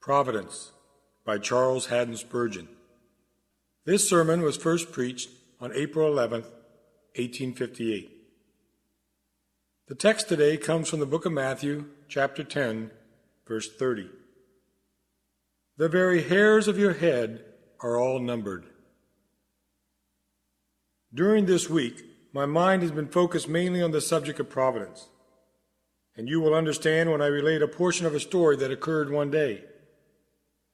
Providence by Charles Haddon Spurgeon. This sermon was first preached on April 11th, 1858. The text today comes from the book of Matthew, chapter 10, verse 30. The very hairs of your head are all numbered. During this week, my mind has been focused mainly on the subject of providence, and you will understand when I relate a portion of a story that occurred one day.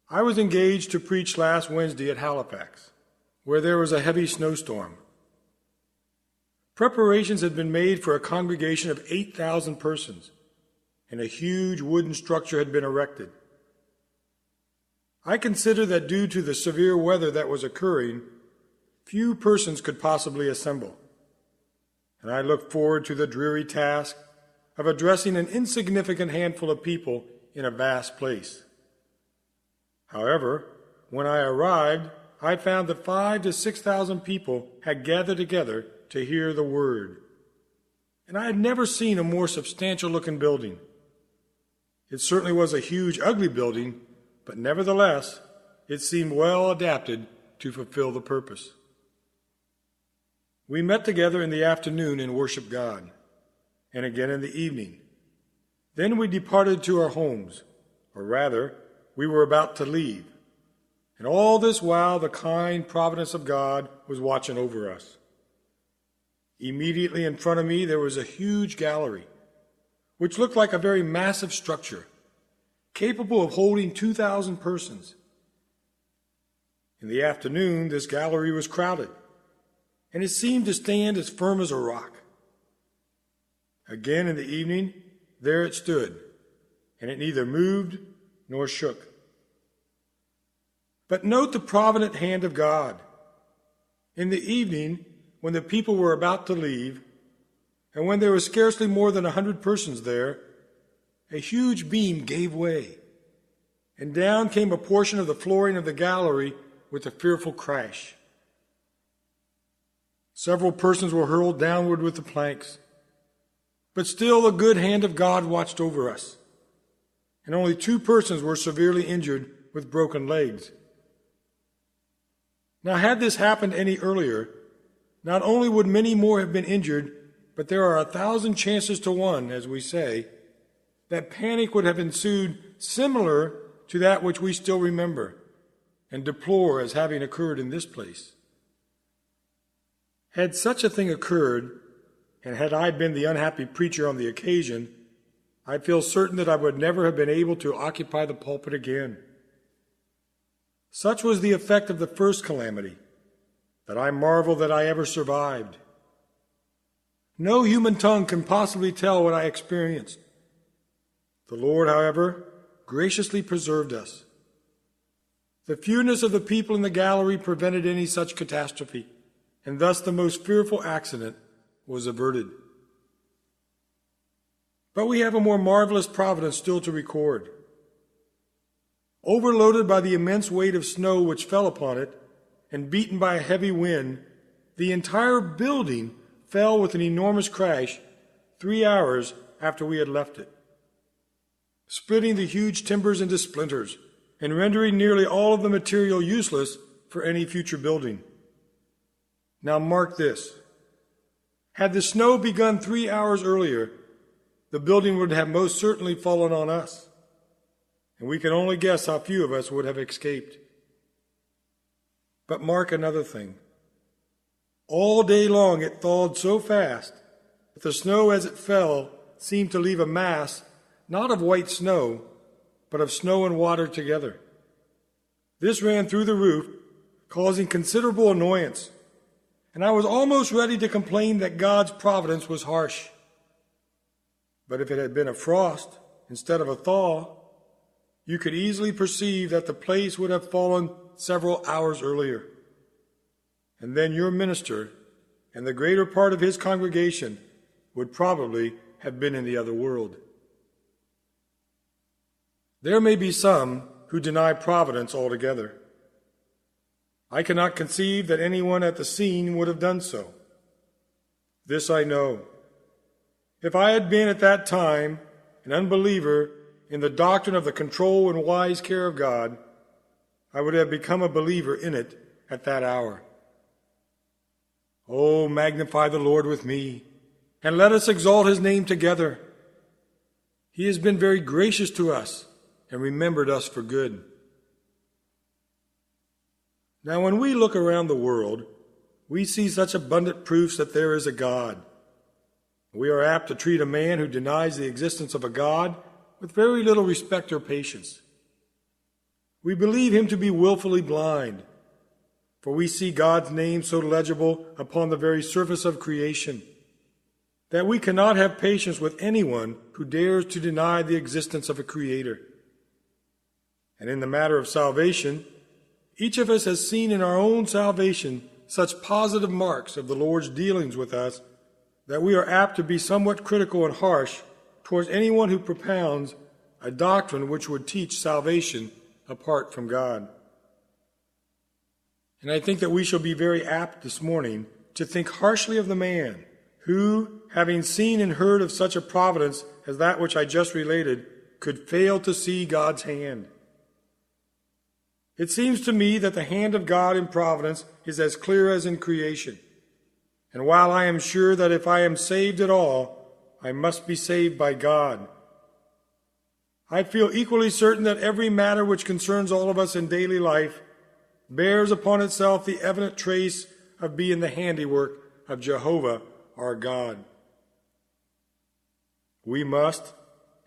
I was engaged to preach last Wednesday at Halifax, where there was a heavy snowstorm. Preparations had been made for a congregation of 8,000 persons, and a huge wooden structure had been erected. I consider that due to the severe weather that was occurring, few persons could possibly assemble, and I looked forward to the dreary task of addressing an insignificant handful of people in a vast place. However, when I arrived, I found that 5,000 to 6,000 people had gathered together to hear the word, and I had never seen a more substantial-looking building. It certainly was a huge, ugly building, but nevertheless, it seemed well adapted to fulfill the purpose. We met together in the afternoon and worshiped God, and again in the evening. Then we departed to our homes, or rather, we were about to leave, and all this while the kind providence of God was watching over us. Immediately in front of me there was a huge gallery, which looked like a very massive structure, capable of holding 2,000 persons. In the afternoon, this gallery was crowded, and it seemed to stand as firm as a rock. Again in the evening, there it stood, and it neither moved nor shook. But note the provident hand of God. In the evening, when the people were about to leave, and when there was scarcely more than 100 persons there, a huge beam gave way, and down came a portion of the flooring of the gallery with a fearful crash. Several persons were hurled downward with the planks, but still the good hand of God watched over us, and only 2 persons were severely injured with broken legs. Now, had this happened any earlier, not only would many more have been injured, but there are 1,000 chances to 1, as we say, that panic would have ensued similar to that which we still remember and deplore as having occurred in this place. Had such a thing occurred, and had I been the unhappy preacher on the occasion, I feel certain that I would never have been able to occupy the pulpit again. Such was the effect of the first calamity, that I marvel that I ever survived. No human tongue can possibly tell what I experienced. The Lord, however, graciously preserved us. The fewness of the people in the gallery prevented any such catastrophe, and thus the most fearful accident was averted. But we have a more marvelous providence still to record. Overloaded by the immense weight of snow which fell upon it, and beaten by a heavy wind, the entire building fell with an enormous crash 3 hours after we had left it, splitting the huge timbers into splinters and rendering nearly all of the material useless for any future building. Now mark this. Had the snow begun 3 hours earlier, the building would have most certainly fallen on us, and we can only guess how few of us would have escaped. But mark another thing. All day long it thawed so fast that the snow as it fell seemed to leave a mass not of white snow, but of snow and water together. This ran through the roof, causing considerable annoyance, and I was almost ready to complain that God's providence was harsh. But if it had been a frost instead of a thaw, you could easily perceive that the place would have fallen several hours earlier. And then your minister and the greater part of his congregation would probably have been in the other world. There may be some who deny providence altogether. I cannot conceive that anyone at the scene would have done so. This I know. If I had been at that time an unbeliever in the doctrine of the control and wise care of God, I would have become a believer in it at that hour. Oh, magnify the Lord with me, and let us exalt his name together. He has been very gracious to us and remembered us for good. Now, when we look around the world, we see such abundant proofs that there is a God. We are apt to treat a man who denies the existence of a God with very little respect or patience. We believe him to be willfully blind, for we see God's name so legible upon the very surface of creation that we cannot have patience with anyone who dares to deny the existence of a Creator. And in the matter of salvation, each of us has seen in our own salvation such positive marks of the Lord's dealings with us that we are apt to be somewhat critical and harsh towards anyone who propounds a doctrine which would teach salvation apart from God. And I think that we shall be very apt this morning to think harshly of the man who, having seen and heard of such a providence as that which I just related, could fail to see God's hand. It seems to me that the hand of God in providence is as clear as in creation. And while I am sure that if I am saved at all, I must be saved by God, I feel equally certain that every matter which concerns all of us in daily life bears upon itself the evident trace of being the handiwork of Jehovah our God. We must,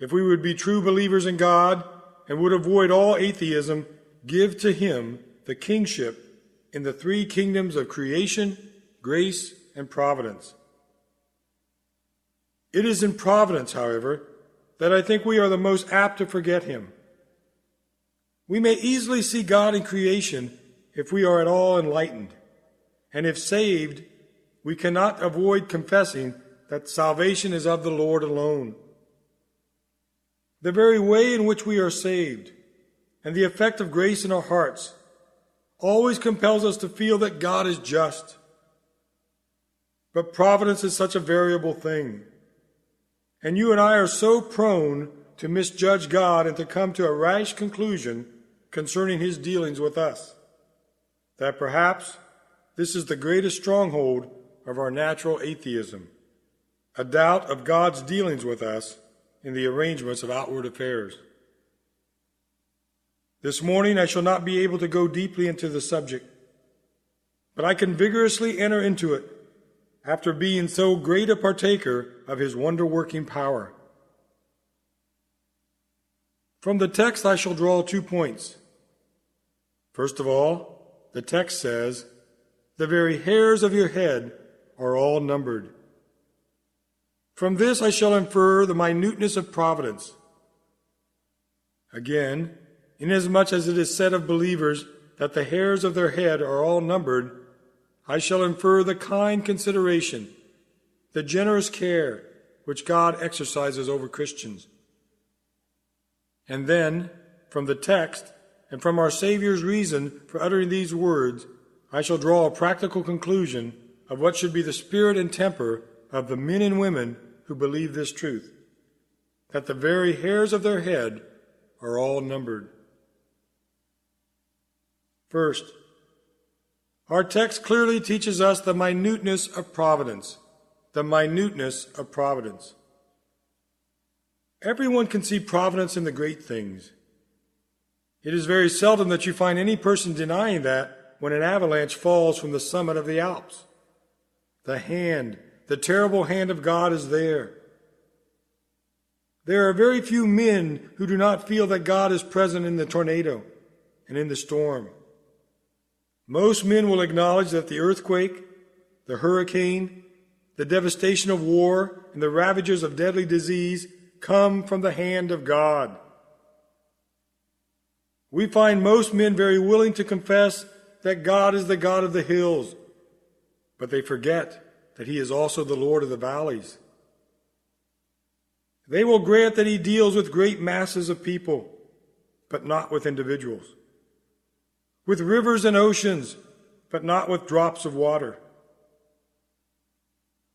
if we would be true believers in God and would avoid all atheism, give to him the kingship in the three kingdoms of creation, grace, and providence. It is in providence, however, that I think we are the most apt to forget him. We may easily see God in creation if we are at all enlightened, and if saved, we cannot avoid confessing that salvation is of the Lord alone. The very way in which we are saved and the effect of grace in our hearts always compels us to feel that God is just. But providence is such a variable thing, and you and I are so prone to misjudge God and to come to a rash conclusion concerning his dealings with us, that perhaps this is the greatest stronghold of our natural atheism, a doubt of God's dealings with us in the arrangements of outward affairs. This morning I shall not be able to go deeply into the subject, but I can vigorously enter into it after being so great a partaker of his wonder-working power. From the text I shall draw 2 points. First of all, the text says, "The very hairs of your head are all numbered." From this I shall infer the minuteness of providence. Again, inasmuch as it is said of believers that the hairs of their head are all numbered, I shall infer the kind consideration, the generous care which God exercises over Christians. And then, from the text and from our Savior's reason for uttering these words, I shall draw a practical conclusion of what should be the spirit and temper of the men and women who believe this truth, that the very hairs of their head are all numbered. First, our text clearly teaches us the minuteness of providence. The minuteness of providence. Everyone can see providence in the great things. It is very seldom that you find any person denying that when an avalanche falls from the summit of the Alps. The terrible hand of God is there. There are very few men who do not feel that God is present in the tornado and in the storm. Most men will acknowledge that the earthquake, the hurricane, the devastation of war, and the ravages of deadly disease come from the hand of God. We find most men very willing to confess that God is the God of the hills, but they forget that he is also the Lord of the valleys. They will grant that he deals with great masses of people, but not with individuals, with rivers and oceans, but not with drops of water.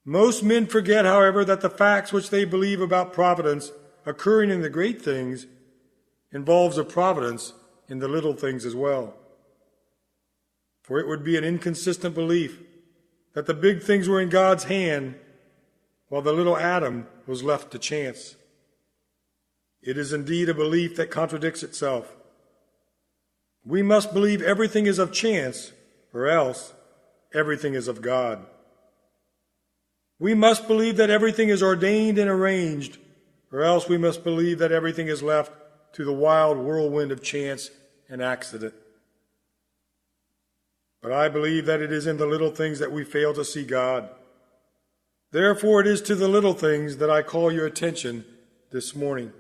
Most men forget, however, that the facts which they believe about providence occurring in the great things involves a providence in the little things as well. For it would be an inconsistent belief that the big things were in God's hand while the little atom was left to chance. It is indeed a belief that contradicts itself. We must believe everything is of chance, or else everything is of God. We must believe that everything is ordained and arranged, or else we must believe that everything is left to the wild whirlwind of chance and accident. But I believe that it is in the little things that we fail to see God. Therefore, it is to the little things that I call your attention this morning.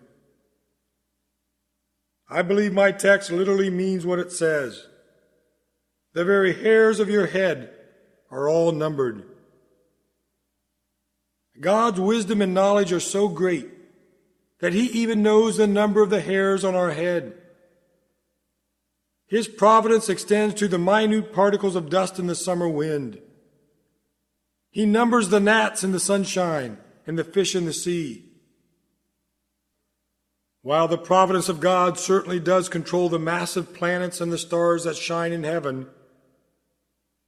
I believe my text literally means what it says. The very hairs of your head are all numbered. God's wisdom and knowledge are so great that he even knows the number of the hairs on our head. His providence extends to the minute particles of dust in the summer wind. He numbers the gnats in the sunshine and the fish in the sea. While the providence of God certainly does control the massive planets and the stars that shine in heaven,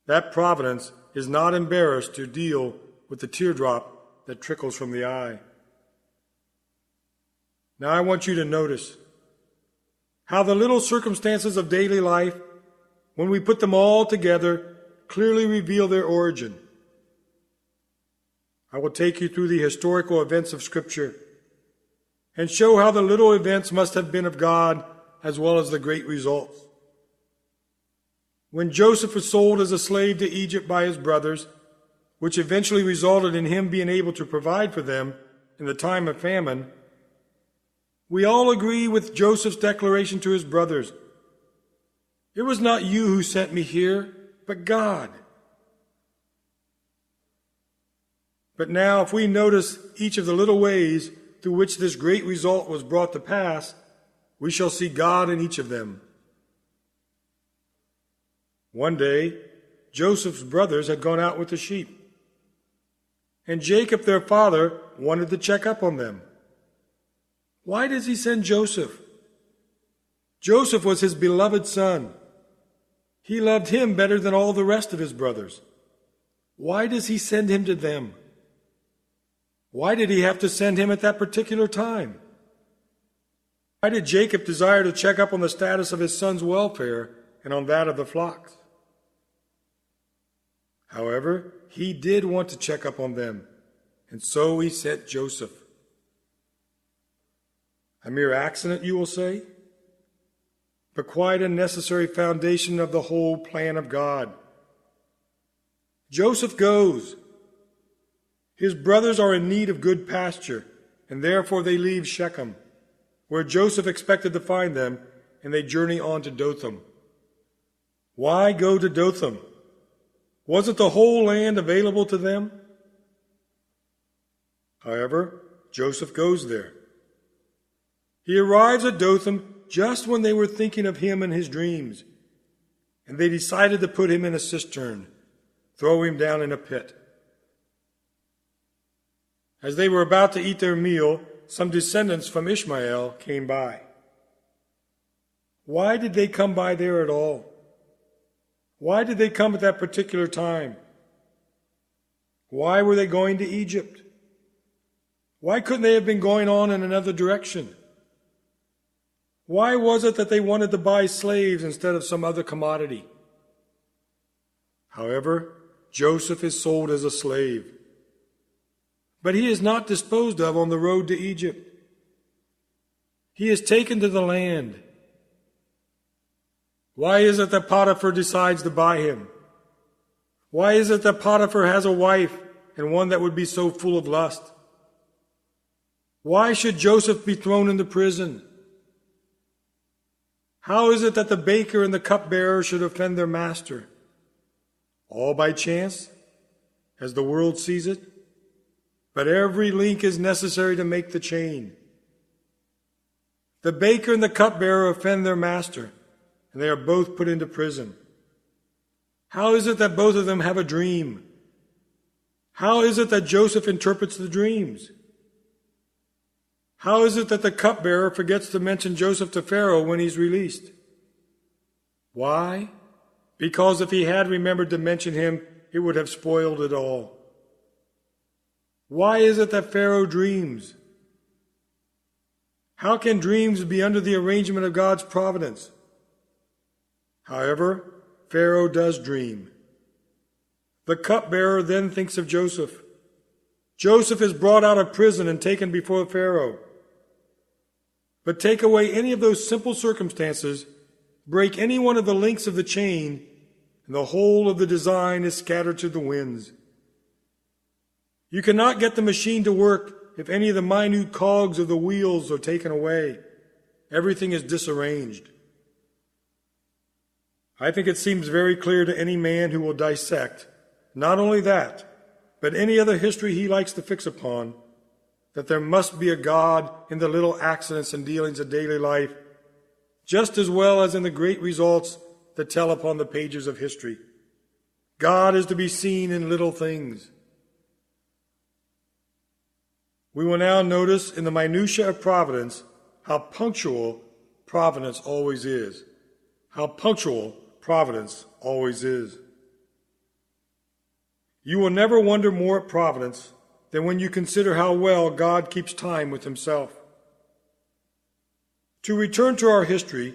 that providence is not embarrassed to deal with the teardrop that trickles from the eye. Now I want you to notice how the little circumstances of daily life, when we put them all together, clearly reveal their origin. I will take you through the historical events of Scripture and show how the little events must have been of God as well as the great results. When Joseph was sold as a slave to Egypt by his brothers, which eventually resulted in him being able to provide for them in the time of famine, we all agree with Joseph's declaration to his brothers, "It was not you who sent me here, but God." But now, if we notice each of the little ways through which this great result was brought to pass, we shall see God in each of them. One day, Joseph's brothers had gone out with the sheep, and Jacob, their father, wanted to check up on them. Why does he send Joseph? Joseph was his beloved son. He loved him better than all the rest of his brothers. Why does he send him to them? Why did he have to send him at that particular time? Why did Jacob desire to check up on the status of his son's welfare and on that of the flocks? However, he did want to check up on them, and so he sent Joseph. A mere accident, you will say, but quite a necessary foundation of the whole plan of God. Joseph goes. His brothers are in need of good pasture, and therefore they leave Shechem, where Joseph expected to find them, and they journey on to Dothan. Why go to Dothan? Wasn't the whole land available to them? However, Joseph goes there. He arrives at Dothan just when they were thinking of him and his dreams, and they decided to put him in a cistern, throw him down in a pit. As they were about to eat their meal, some descendants from Ishmael came by. Why did they come by there at all? Why did they come at that particular time? Why were they going to Egypt? Why couldn't they have been going on in another direction? Why was it that they wanted to buy slaves instead of some other commodity? However, Joseph is sold as a slave. But he is not disposed of on the road to Egypt. He is taken to the land. Why is it that Potiphar decides to buy him? Why is it that Potiphar has a wife, and one that would be so full of lust? Why should Joseph be thrown into prison? How is it that the baker and the cupbearer should offend their master? All by chance, as the world sees it? But every link is necessary to make the chain. The baker and the cupbearer offend their master, and they are both put into prison. How is it that both of them have a dream? How is it that Joseph interprets the dreams? How is it that the cupbearer forgets to mention Joseph to Pharaoh when he's released? Why? Because if he had remembered to mention him, it would have spoiled it all. Why is it that Pharaoh dreams? How can dreams be under the arrangement of God's providence? However, Pharaoh does dream. The cupbearer then thinks of Joseph. Joseph is brought out of prison and taken before Pharaoh. But take away any of those simple circumstances, break any one of the links of the chain, and the whole of the design is scattered to the winds. You cannot get the machine to work if any of the minute cogs of the wheels are taken away. Everything is disarranged. I think it seems very clear to any man who will dissect, not only that, but any other history he likes to fix upon, that there must be a God in the little accidents and dealings of daily life, just as well as in the great results that tell upon the pages of history. God is to be seen in little things. We will now notice in the minutiae of providence how punctual providence always is. How punctual providence always is. You will never wonder more at providence than when you consider how well God keeps time with himself. To return to our history,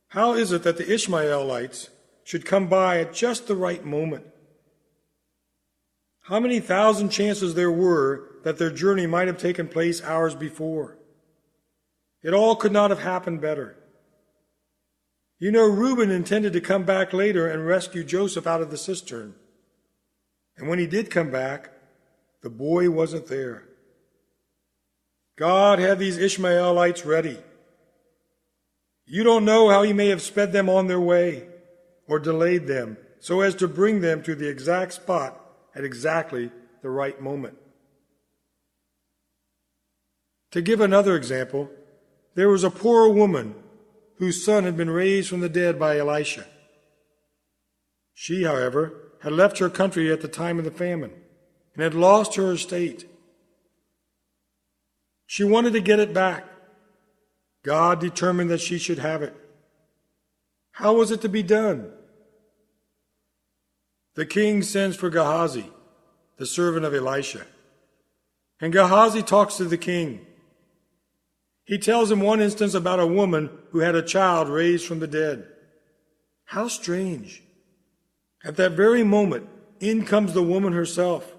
how is it that the Ishmaelites should come by at just the right moment? How many thousand chances there were that their journey might have taken place hours before? It all could not have happened better. You know, Reuben intended to come back later and rescue Joseph out of the cistern. And when he did come back, the boy wasn't there. God had these Ishmaelites ready. You don't know how he may have sped them on their way or delayed them so as to bring them to the exact spot at exactly the right moment. To give another example, there was a poor woman whose son had been raised from the dead by Elisha. She, however, had left her country at the time of the famine and had lost her estate. She wanted to get it back. God determined that she should have it. How was it to be done? The king sends for Gehazi, the servant of Elisha. And Gehazi talks to the king. He tells him one instance about a woman who had a child raised from the dead. How strange. At that very moment, in comes the woman herself.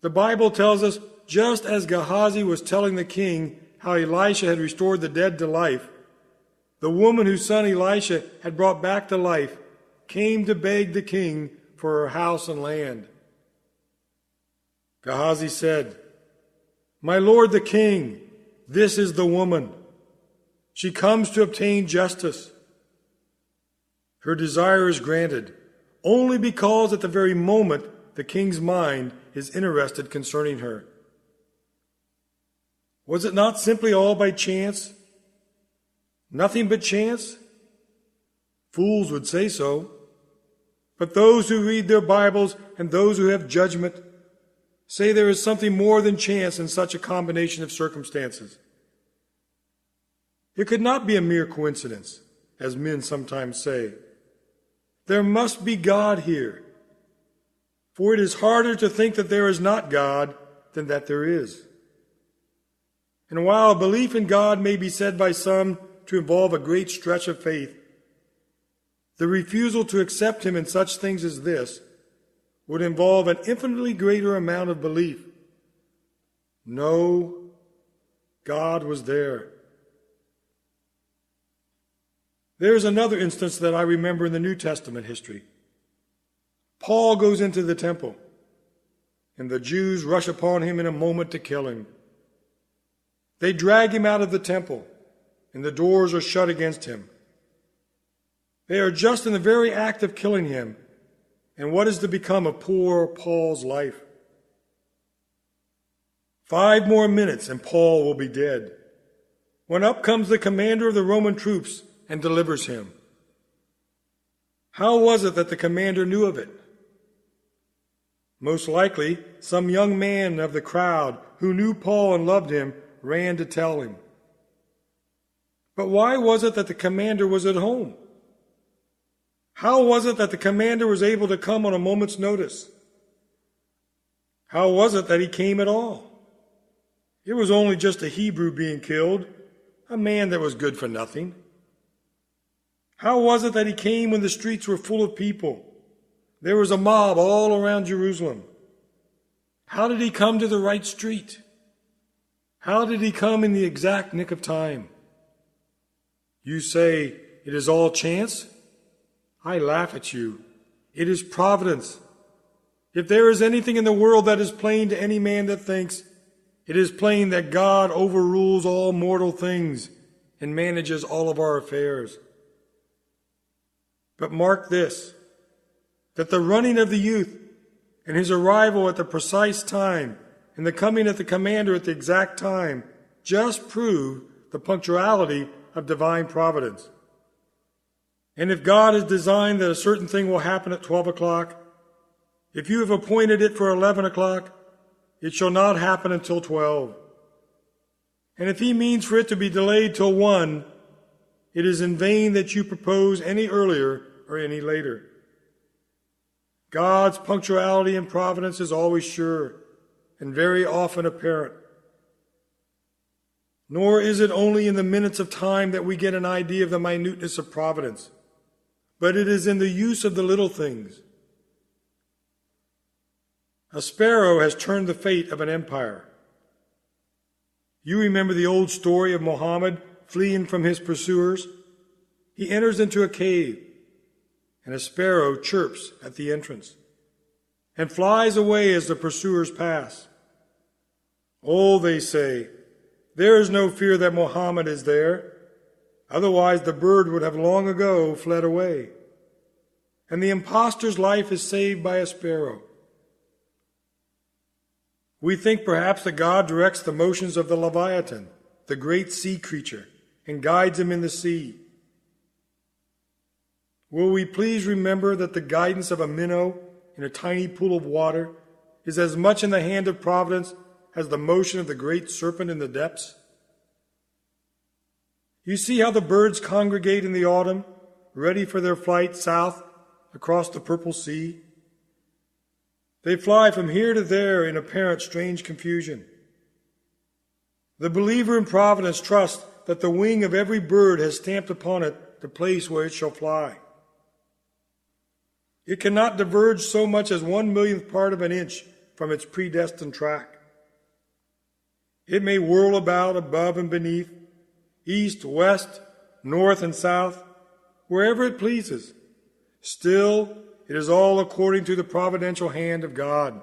The Bible tells us, just as Gehazi was telling the king how Elisha had restored the dead to life, the woman whose son Elisha had brought back to life came to beg the king for her house and land. Gehazi said, "My lord the king, this is the woman. She comes to obtain justice. Her desire is granted only because at the very moment the king's mind is interested concerning her." Was it not simply all by chance? Nothing but chance? Fools would say so. But those who read their Bibles and those who have judgment say there is something more than chance in such a combination of circumstances. It could not be a mere coincidence, as men sometimes say. There must be God here, for it is harder to think that there is not God than that there is. And while belief in God may be said by some to involve a great stretch of faith, the refusal to accept him in such things as this would involve an infinitely greater amount of belief. No, God was there. There is another instance that I remember in the New Testament history. Paul goes into the temple, and the Jews rush upon him in a moment to kill him. They drag him out of the temple, and the doors are shut against him. They are just in the very act of killing him, and what is to become of poor Paul's life? 5 more minutes and Paul will be dead, when up comes the commander of the Roman troops and delivers him. How was it that the commander knew of it? Most likely, some young man of the crowd who knew Paul and loved him ran to tell him. But why was it that the commander was at home? How was it that the commander was able to come on a moment's notice? How was it that he came at all? It was only just a Hebrew being killed, a man that was good for nothing. How was it that he came when the streets were full of people? There was a mob all around Jerusalem. How did he come to the right street? How did he come in the exact nick of time? You say, it is all chance? I laugh at you. It is providence. If there is anything in the world that is plain to any man that thinks, it is plain that God overrules all mortal things and manages all of our affairs. But mark this, that the running of the youth and his arrival at the precise time and the coming of the commander at the exact time just prove the punctuality of divine providence. And if God has designed that a certain thing will happen at 12 o'clock, if you have appointed it for 11 o'clock, it shall not happen until 12. And if he means for it to be delayed till 1, it is in vain that you propose any earlier or any later. God's punctuality and providence is always sure and very often apparent. Nor is it only in the minutes of time that we get an idea of the minuteness of providence, but it is in the use of the little things. A sparrow has turned the fate of an empire. You remember the old story of Muhammad fleeing from his pursuers? He enters into a cave, and a sparrow chirps at the entrance and flies away as the pursuers pass. Oh, they say, there is no fear that Muhammad is there. Otherwise the bird would have long ago fled away. And the impostor's life is saved by a sparrow. We think perhaps that God directs the motions of the Leviathan, the great sea creature, and guides him in the sea. Will we please remember that the guidance of a minnow in a tiny pool of water is as much in the hand of providence as the motion of the great serpent in the depths? You see how the birds congregate in the autumn, ready for their flight south across the purple sea? They fly from here to there in apparent strange confusion. The believer in providence trusts that the wing of every bird has stamped upon it the place where it shall fly. It cannot diverge so much as 1/1,000,000th part of an inch from its predestined track. It may whirl about above and beneath, east, west, north, and south, wherever it pleases. Still, it is all according to the providential hand of God.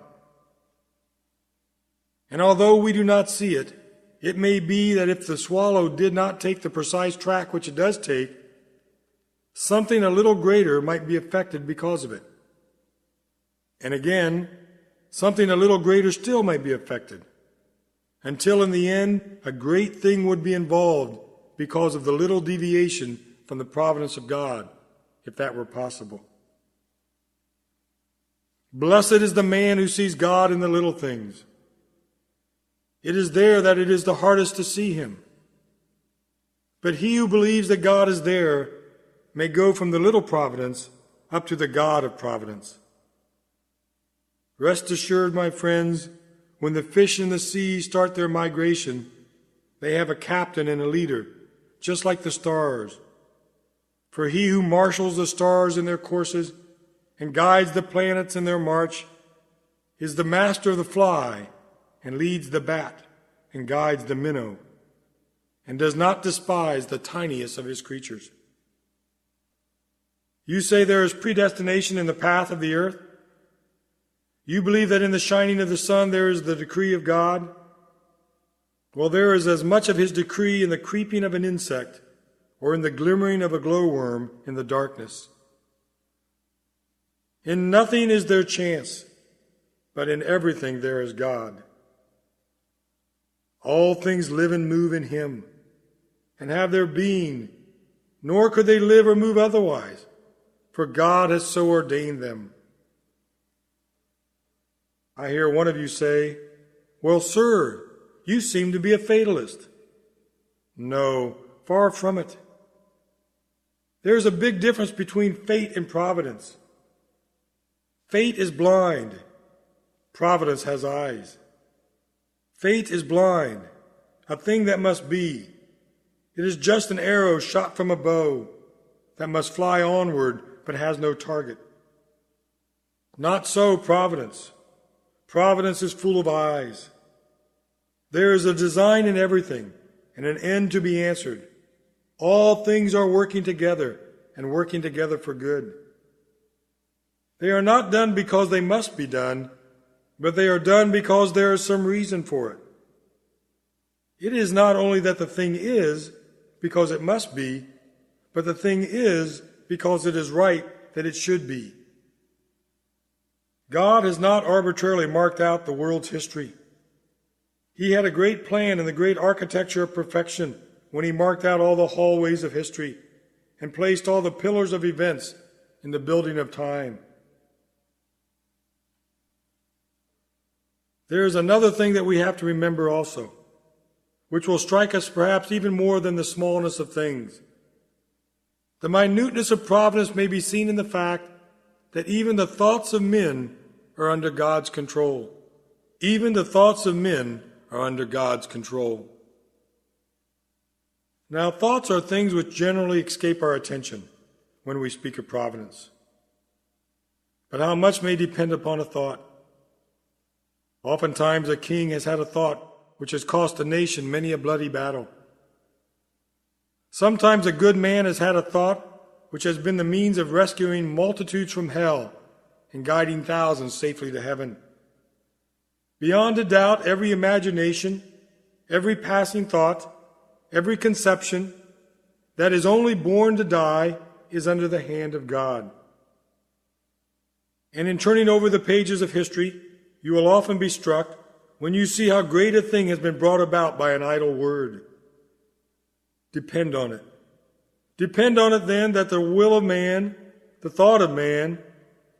And although we do not see it, it may be that if the swallow did not take the precise track which it does take, something a little greater might be affected because of it. And again, something a little greater still might be affected, until in the end a great thing would be involved because of the little deviation from the providence of God, if that were possible. Blessed is the man who sees God in the little things. It is there that it is the hardest to see him. But he who believes that God is there may go from the little providence up to the God of providence. Rest assured, my friends, when the fish in the sea start their migration, they have a captain and a leader, just like the stars. For he who marshals the stars in their courses and guides the planets in their march is the master of the fly and leads the bat and guides the minnow and does not despise the tiniest of his creatures. You say there is predestination in the path of the earth? You believe that in the shining of the sun there is the decree of God? Well, there is as much of his decree in the creeping of an insect or in the glimmering of a glowworm in the darkness. In nothing is there chance, but in everything there is God. All things live and move in him, and have their being, nor could they live or move otherwise, for God has so ordained them. I hear one of you say, "Well, sir, you seem to be a fatalist. No, far from it. There is a big difference between fate and providence. Fate is blind. Providence has eyes. Fate is blind, a thing that must be. It is just an arrow shot from a bow that must fly onward but has no target. Not so providence. Providence is full of eyes. There is a design in everything and an end to be answered. All things are working together and working together for good. They are not done because they must be done, but they are done because there is some reason for it. It is not only that the thing is because it must be, but the thing is because it is right that it should be. God has not arbitrarily marked out the world's history. He had a great plan in the great architecture of perfection when he marked out all the hallways of history and placed all the pillars of events in the building of time. There is another thing that we have to remember also, which will strike us perhaps even more than the smallness of things. The minuteness of providence may be seen in the fact that even the thoughts of men are under God's control. Even the thoughts of men are under God's control. Now, thoughts are things which generally escape our attention when we speak of providence. But how much may depend upon a thought? Oftentimes a king has had a thought which has cost a nation many a bloody battle. Sometimes a good man has had a thought which has been the means of rescuing multitudes from hell and guiding thousands safely to heaven. Beyond a doubt, every imagination, every passing thought, every conception that is only born to die is under the hand of God. And in turning over the pages of history, you will often be struck when you see how great a thing has been brought about by an idle word. Depend on it. Depend on it then that the will of man, the thought of man,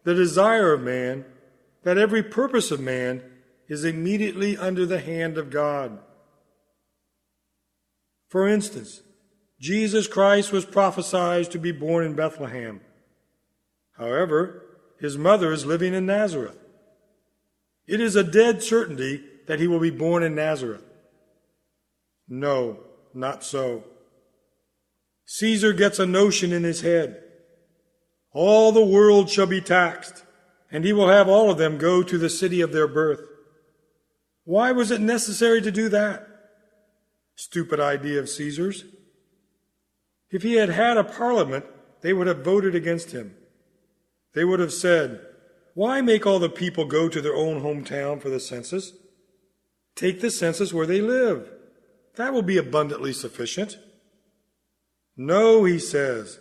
the desire of man, that every purpose of man is immediately under the hand of God. For instance, Jesus Christ was prophesied to be born in Bethlehem. However, his mother is living in Nazareth. It is a dead certainty that he will be born in Nazareth. No, not so. Caesar gets a notion in his head. All the world shall be taxed, and he will have all of them go to the city of their birth. Why was it necessary to do that? Stupid idea of Caesar's. If he had had a parliament, they would have voted against him. They would have said, "Why make all the people go to their own hometown for the census? Take the census where they live. That will be abundantly sufficient." No, he says,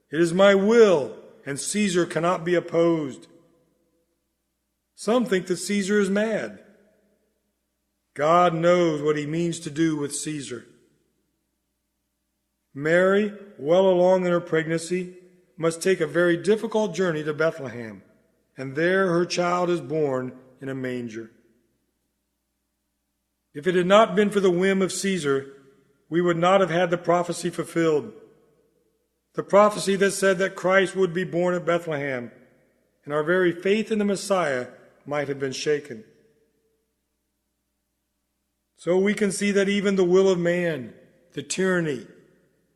it is my will, and Caesar cannot be opposed. Some think that Caesar is mad. God knows what he means to do with Caesar. Mary, well along in her pregnancy, must take a very difficult journey to Bethlehem, and there her child is born in a manger. If it had not been for the whim of Caesar, we would not have had the prophecy fulfilled. The prophecy that said that Christ would be born at Bethlehem, and our very faith in the Messiah might have been shaken. So we can see that even the will of man, the tyranny,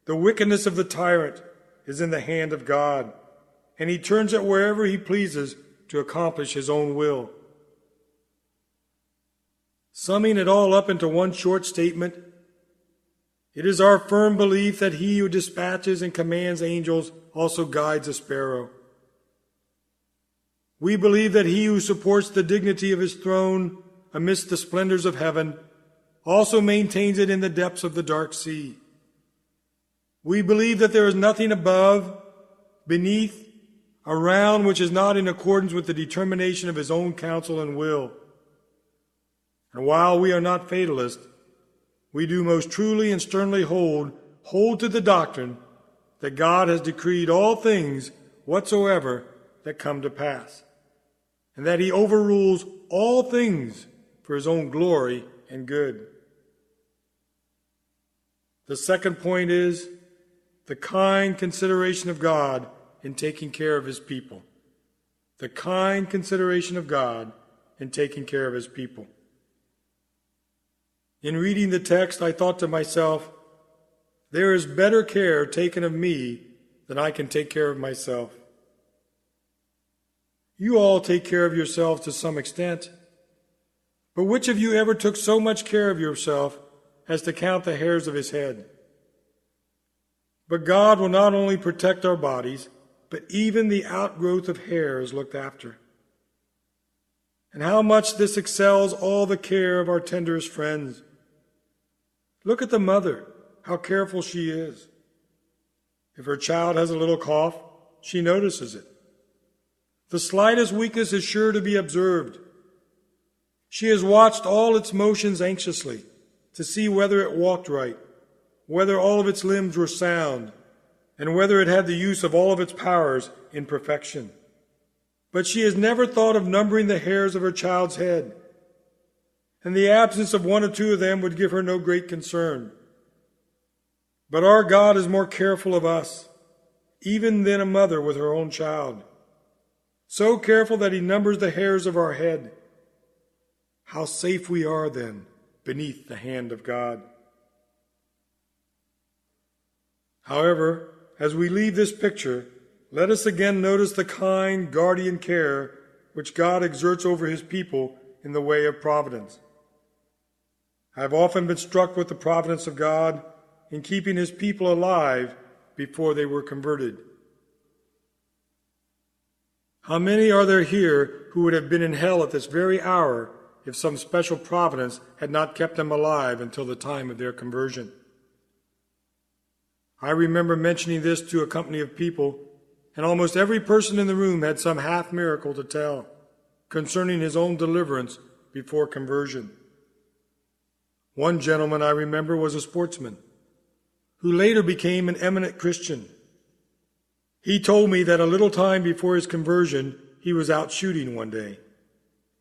the wickedness of the tyrant is in the hand of God, and he turns it wherever he pleases to accomplish his own will. Summing it all up into one short statement, it is our firm belief that he who dispatches and commands angels also guides a sparrow. We believe that he who supports the dignity of his throne amidst the splendors of heaven also maintains it in the depths of the dark sea. We believe that there is nothing above, beneath, around which is not in accordance with the determination of his own counsel and will. And while we are not fatalists, we do most truly and sternly hold to the doctrine that God has decreed all things whatsoever that come to pass, and that he overrules all things for his own glory and good. The second point is the kind consideration of God in taking care of his people. The kind consideration of God in taking care of his people. In reading the text, I thought to myself, there is better care taken of me than I can take care of myself. You all take care of yourselves to some extent, but which of you ever took so much care of yourself as to count the hairs of his head? But God will not only protect our bodies, but even the outgrowth of hair is looked after. And how much this excels all the care of our tenderest friends. Look at the mother, how careful she is. If her child has a little cough, she notices it. The slightest weakness is sure to be observed. She has watched all its motions anxiously to see whether it walked right, whether all of its limbs were sound, and whether it had the use of all of its powers in perfection. But she has never thought of numbering the hairs of her child's head, and the absence of one or two of them would give her no great concern. But our God is more careful of us, even than a mother with her own child. So careful that he numbers the hairs of our head. How safe we are, then, beneath the hand of God. However, as we leave this picture, let us again notice the kind, guardian care which God exerts over his people in the way of providence. I have often been struck with the providence of God in keeping his people alive before they were converted. How many are there here who would have been in hell at this very hour if some special providence had not kept them alive until the time of their conversion? I remember mentioning this to a company of people, and almost every person in the room had some half miracle to tell concerning his own deliverance before conversion. One gentleman I remember was a sportsman who later became an eminent Christian. He told me that a little time before his conversion, he was out shooting one day,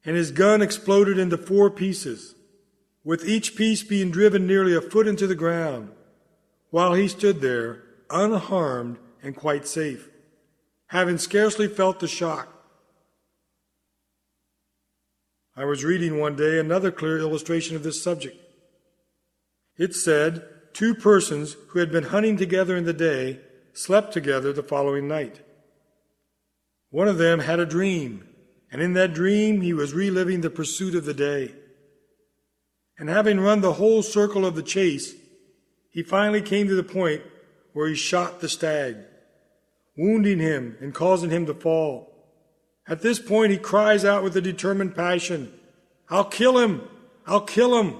and his gun exploded into 4 pieces, with each piece being driven nearly a foot into the ground, while he stood there, unharmed and quite safe, having scarcely felt the shock. I was reading one day another clear illustration of this subject. It said 2 persons who had been hunting together in the day slept together the following night. One of them had a dream, and in that dream he was reliving the pursuit of the day. And having run the whole circle of the chase, he finally came to the point where he shot the stag, wounding him and causing him to fall. At this point he cries out with a determined passion, "I'll kill him! I'll kill him!"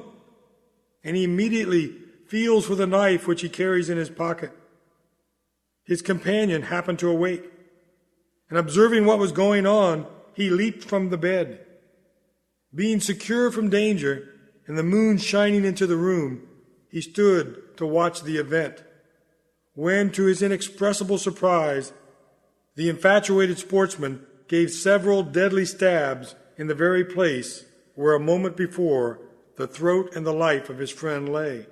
And he immediately feels for the knife which he carries in his pocket. His companion happened to awake, and observing what was going on, he leaped from the bed. Being secure from danger, and the moon shining into the room, he stood to watch the event, when, to his inexpressible surprise, the infatuated sportsman gave several deadly stabs in the very place where a moment before the throat and the life of his friend lay.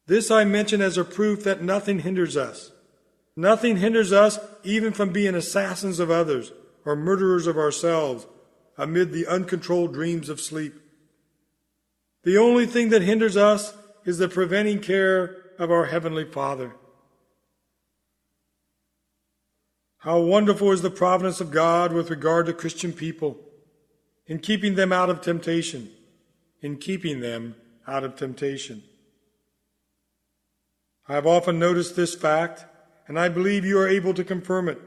This I mention as a proof that nothing hinders us. Nothing hinders us even from being assassins of others or murderers of ourselves amid the uncontrolled dreams of sleep. The only thing that hinders us is the preventing care of our Heavenly Father. How wonderful is the providence of God with regard to Christian people in keeping them out of temptation, in keeping them out of temptation. I have often noticed this fact, and I believe you are able to confirm it,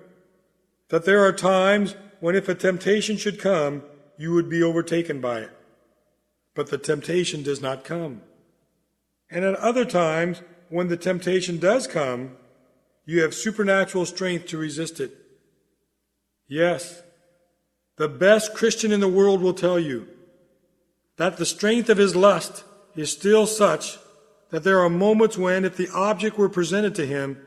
that there are times when if a temptation should come, you would be overtaken by it. But the temptation does not come. And at other times, when the temptation does come, you have supernatural strength to resist it. Yes, the best Christian in the world will tell you that the strength of his lust is still such that there are moments when, if the object were presented to him,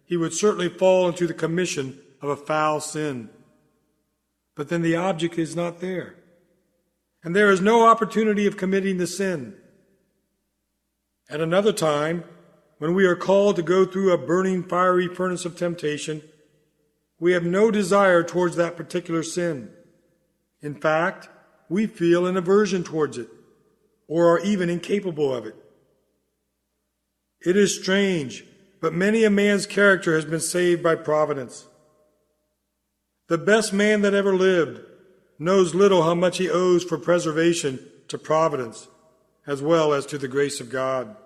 he would certainly fall into the commission of a foul sin. But then the object is not there, and there is no opportunity of committing the sin. At another time, when we are called to go through a burning fiery furnace of temptation, we have no desire towards that particular sin. In fact, we feel an aversion towards it, or are even incapable of it. It is strange, but many a man's character has been saved by providence. The best man that ever lived knows little how much he owes for preservation to providence, as well as to the grace of God.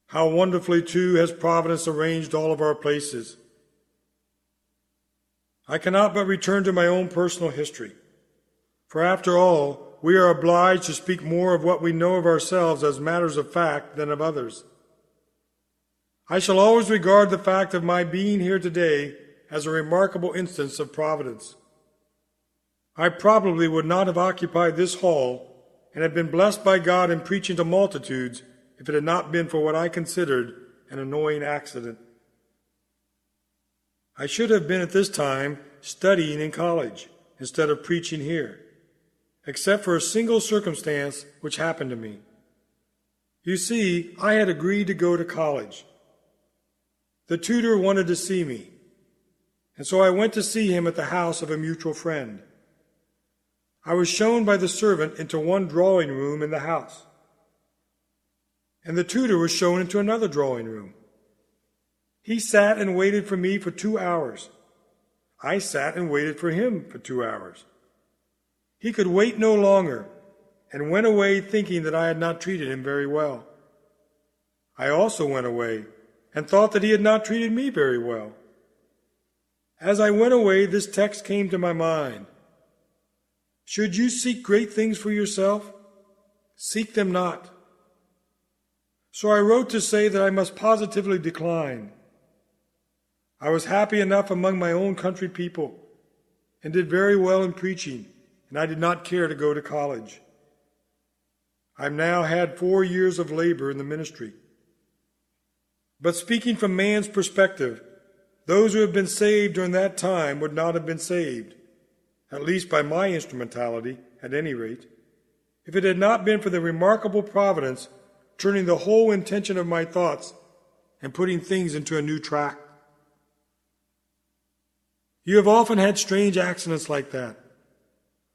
How wonderfully, too, has providence arranged all of our places. I cannot but return to my own personal history, for after all, we are obliged to speak more of what we know of ourselves as matters of fact than of others. I shall always regard the fact of my being here today as a remarkable instance of providence. I probably would not have occupied this hall and have been blessed by God in preaching to multitudes if it had not been for what I considered an annoying accident. I should have been at this time studying in college instead of preaching here, except for a single circumstance which happened to me. You see, I had agreed to go to college. The tutor wanted to see me, and so I went to see him at the house of a mutual friend. I was shown by the servant into one drawing room in the house, and the tutor was shown into another drawing room. He sat and waited for me for 2 hours. I sat and waited for him for 2 hours. He could wait no longer, and went away thinking that I had not treated him very well. I also went away, and thought that he had not treated me very well. As I went away, this text came to my mind. Should you seek great things for yourself? Seek them not. So I wrote to say that I must positively decline. I was happy enough among my own country people, and did very well in preaching, and I did not care to go to college. I've now had 4 years of labor in the ministry. But speaking from man's perspective, those who have been saved during that time would not have been saved, at least by my instrumentality, at any rate, if it had not been for the remarkable providence turning the whole intention of my thoughts and putting things into a new track. You have often had strange accidents like that.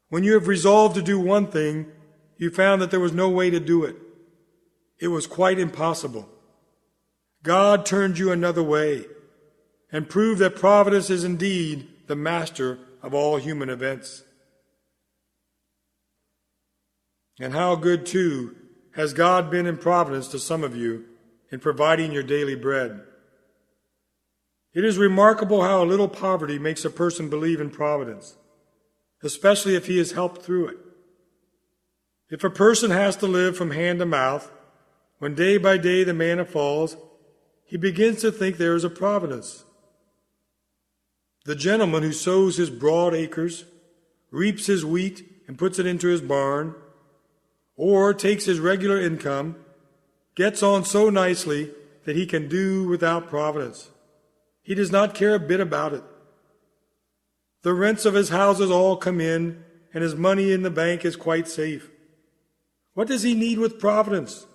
When you have resolved to do one thing, you found that there was no way to do it. It was quite impossible. God turned you another way and proved that providence is indeed the master of all human events. And how good, too, has God been in providence to some of you in providing your daily bread. It is remarkable how a little poverty makes a person believe in providence, especially if he is helped through it. If a person has to live from hand to mouth, when day by day the manna falls, he begins to think there is a providence. The gentleman who sows his broad acres, reaps his wheat and puts it into his barn, or takes his regular income, gets on so nicely that he can do without providence. He does not care a bit about it. The rents of his houses all come in, and his money in the bank is quite safe. What does he need with providence?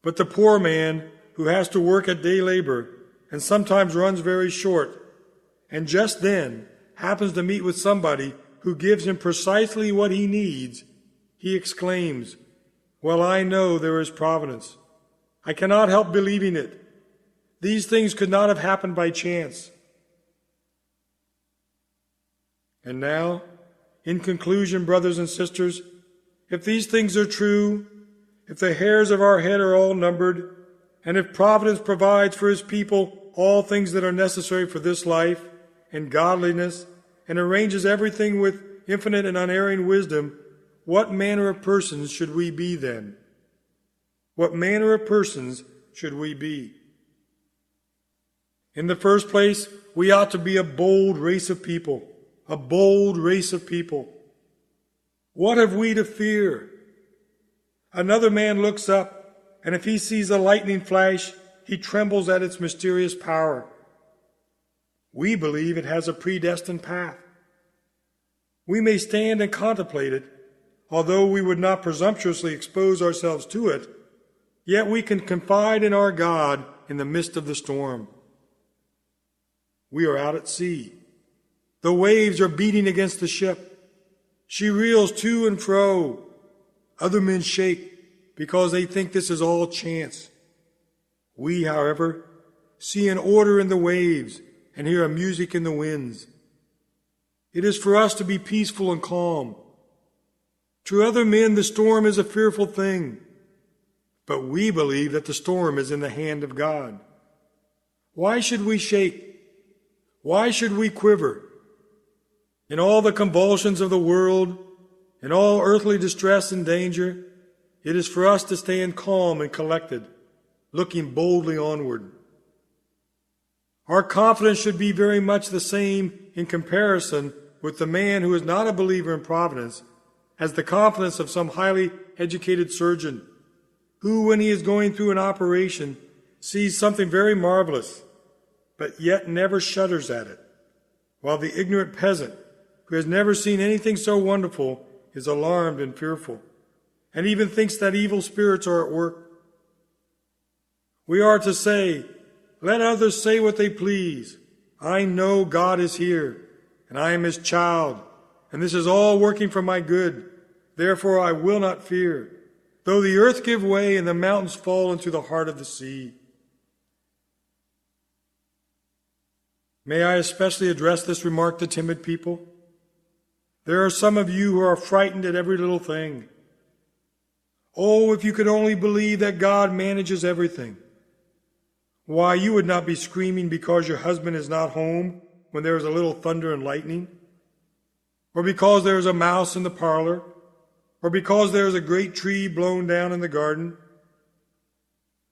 But the poor man who has to work at day labor and sometimes runs very short, and just then happens to meet with somebody who gives him precisely what he needs, he exclaims, "Well, I know there is providence. I cannot help believing it. These things could not have happened by chance." And now, in conclusion, brothers and sisters, if these things are true, if the hairs of our head are all numbered, and if providence provides for his people all things that are necessary for this life and godliness, and arranges everything with infinite and unerring wisdom, what manner of persons should we be then? What manner of persons should we be? In the first place, we ought to be a bold race of people, a bold race of people. What have we to fear? Another man looks up, and if he sees a lightning flash, he trembles at its mysterious power. We believe it has a predestined path. We may stand and contemplate it, although we would not presumptuously expose ourselves to it, yet we can confide in our God in the midst of the storm. We are out at sea. The waves are beating against the ship. She reels to and fro. Other men shake because they think this is all chance. We, however, see an order in the waves and hear a music in the winds. It is for us to be peaceful and calm. To other men, the storm is a fearful thing, but we believe that the storm is in the hand of God. Why should we shake? Why should we quiver? In all the convulsions of the world, in all earthly distress and danger, it is for us to stand calm and collected, looking boldly onward. Our confidence should be very much the same in comparison with the man who is not a believer in Providence as the confidence of some highly educated surgeon who, when he is going through an operation, sees something very marvelous, but yet never shudders at it, while the ignorant peasant who has never seen anything so wonderful is alarmed and fearful, and even thinks that evil spirits are at work. We are to say, "Let others say what they please. I know God is here, and I am his child, and this is all working for my good. Therefore I will not fear, though the earth give way and the mountains fall into the heart of the sea." May I especially address this remark to timid people? There are some of you who are frightened at every little thing. Oh, if you could only believe that God manages everything. Why, you would not be screaming because your husband is not home when there is a little thunder and lightning, or because there is a mouse in the parlor, or because there is a great tree blown down in the garden.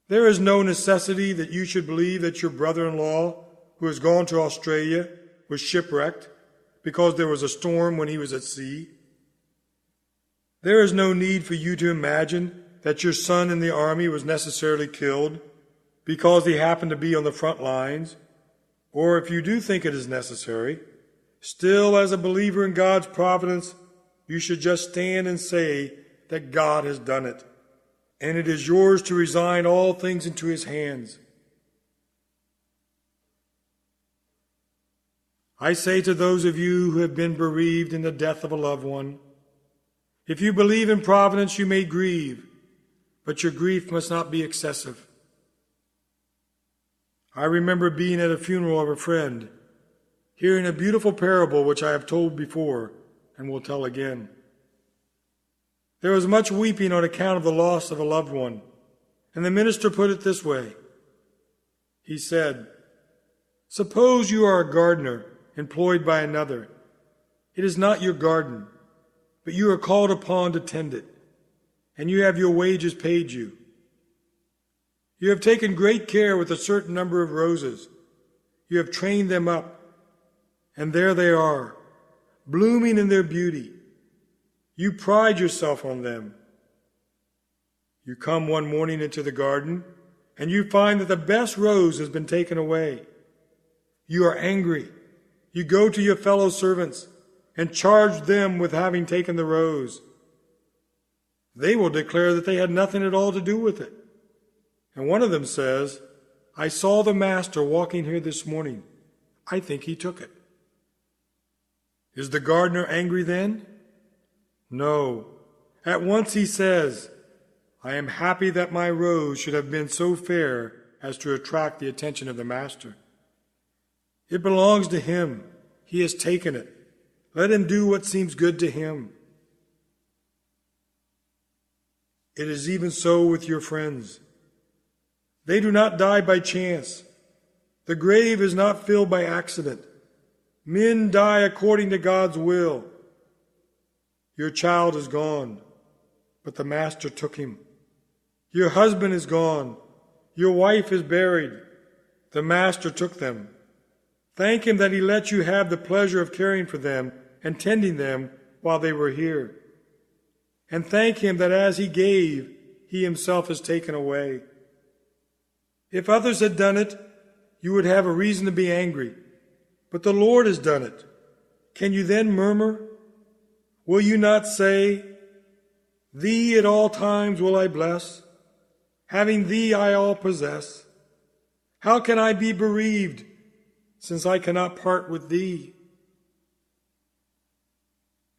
There is no necessity that you should believe that your brother-in-law, who has gone to Australia, was shipwrecked because there was a storm when he was at sea. There is no need for you to imagine that your son in the army was necessarily killed because he happened to be on the front lines, or if you do think it is necessary, still as a believer in God's providence, you should just stand and say that God has done it, and it is yours to resign all things into his hands. I say to those of you who have been bereaved in the death of a loved one, if you believe in providence, you may grieve, but your grief must not be excessive. I remember being at a funeral of a friend, hearing a beautiful parable which I have told before and will tell again. There was much weeping on account of the loss of a loved one, and the minister put it this way. He said, "Suppose you are a gardener employed by another. It is not your garden, but you are called upon to tend it, and you have your wages paid you. You have taken great care with a certain number of roses. You have trained them up, and there they are, blooming in their beauty. You pride yourself on them. You come one morning into the garden, and you find that the best rose has been taken away. You are angry. You go to your fellow servants and charge them with having taken the rose. They will declare that they had nothing at all to do with it. And one of them says, 'I saw the master walking here this morning. I think he took it.' Is the gardener angry then? No. At once he says, 'I am happy that my rose should have been so fair as to attract the attention of the master. It belongs to him. He has taken it. Let him do what seems good to him.' It is even so with your friends. They do not die by chance. The grave is not filled by accident. Men die according to God's will. Your child is gone, but the master took him. Your husband is gone. Your wife is buried. The master took them. Thank him that he let you have the pleasure of caring for them and tending them while they were here. And thank him that as he gave, he himself has taken away. If others had done it, you would have a reason to be angry. But the Lord has done it. Can you then murmur? Will you not say, Thee at all times will I bless. Having thee I all possess. How can I be bereaved, since I cannot part with thee?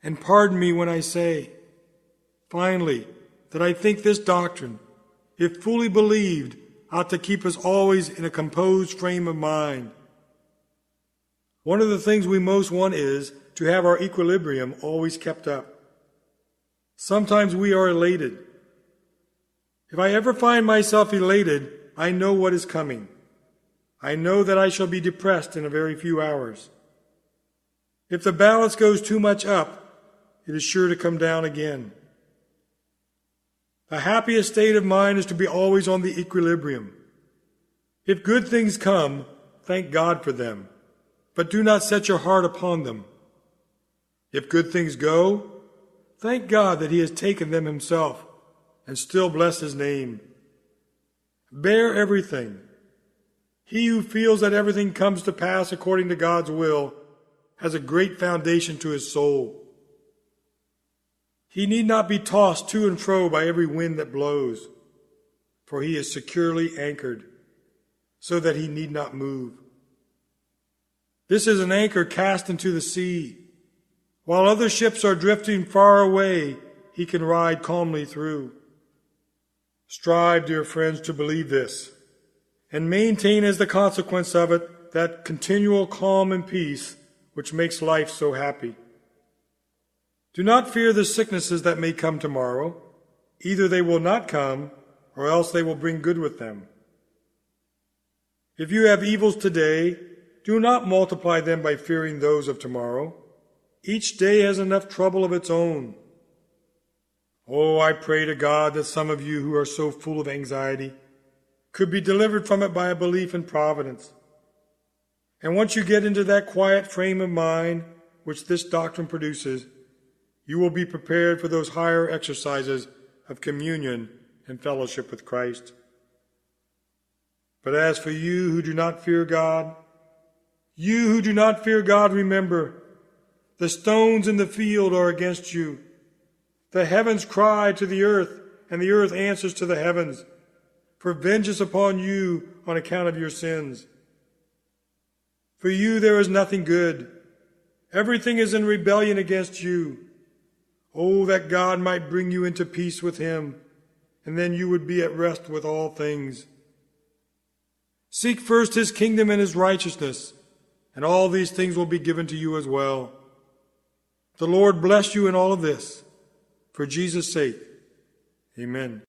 And pardon me when I say, finally, that I think this doctrine, if fully believed, ought to keep us always in a composed frame of mind. One of the things we most want is to have our equilibrium always kept up. Sometimes we are elated. If I ever find myself elated, I know what is coming. I know that I shall be depressed in a very few hours. If the balance goes too much up, it is sure to come down again. The happiest state of mind is to be always on the equilibrium. If good things come, thank God for them, but do not set your heart upon them. If good things go, thank God that He has taken them Himself, and still bless His name. Bear everything. He who feels that everything comes to pass according to God's will has a great foundation to his soul. He need not be tossed to and fro by every wind that blows, for he is securely anchored, so that he need not move. This is an anchor cast into the sea. While other ships are drifting far away, he can ride calmly through. Strive, dear friends, to believe this, and maintain as the consequence of it that continual calm and peace which makes life so happy. Do not fear the sicknesses that may come tomorrow. Either they will not come, or else they will bring good with them. If you have evils today, do not multiply them by fearing those of tomorrow. Each day has enough trouble of its own. Oh, I pray to God that some of you who are so full of anxiety could be delivered from it by a belief in Providence. And once you get into that quiet frame of mind which this doctrine produces, you will be prepared for those higher exercises of communion and fellowship with Christ. But as for you who do not fear God, remember, the stones in the field are against you. The heavens cry to the earth, and the earth answers to the heavens, for vengeance upon you on account of your sins. For you there is nothing good. Everything is in rebellion against you. Oh, that God might bring you into peace with Him, and then you would be at rest with all things. Seek first His kingdom and His righteousness, and all these things will be given to you as well. The Lord bless you in all of this. For Jesus' sake, amen.